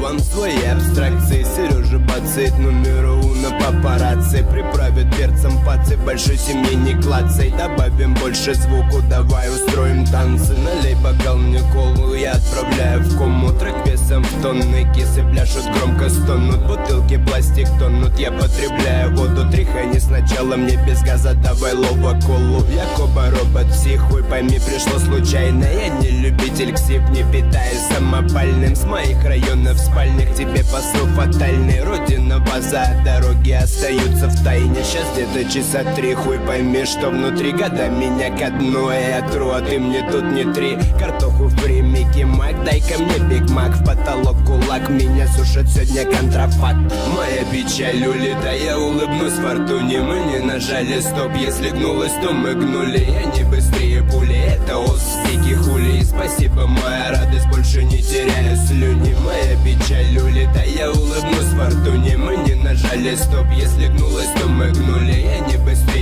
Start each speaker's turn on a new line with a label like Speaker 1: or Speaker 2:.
Speaker 1: вон свои абстракции. Сережа бацает номеру на папарацци. Приправит перцем пацы, большой семьи не клацай. Добавим больше звуку, давай устроим танцы. Налей бокал мне колу, я отправляю в кому. Трек весом в тонны, кисы пляшут, громко стонут. Бутылки пластик тонут, я потребляю воду. Тряхани сначала мне без газа, давай лоба колу. Якоба робот, психуй, пойми, пришло случайно. Я не любитель ксив, не питаюсь самопальным. С моих районов спальных тебе посыл фатальный. Родина, база, дороги остаются в тайне. Сейчас где-то часа 3, хуй пойми, что внутри. Года меня ко дну, я тру, а ты мне тут не три. Картоху фри, Микки Мак, дай-ка мне Биг Мак. В потолок кулак, меня сушит сегодня контрафакт. Моя печаль улетая, я улыбнусь фортуне. Мы не нажали стоп, если гнулась, то мы гнули. Я не быстрее пули, это успехи хули. И спасибо, моя радость, больше не теряю слюни. Моя печаль улетая, я улыбнусь фортуне. Мы не нажали стоп, если гнулась, то мы гнули. Я не быстрее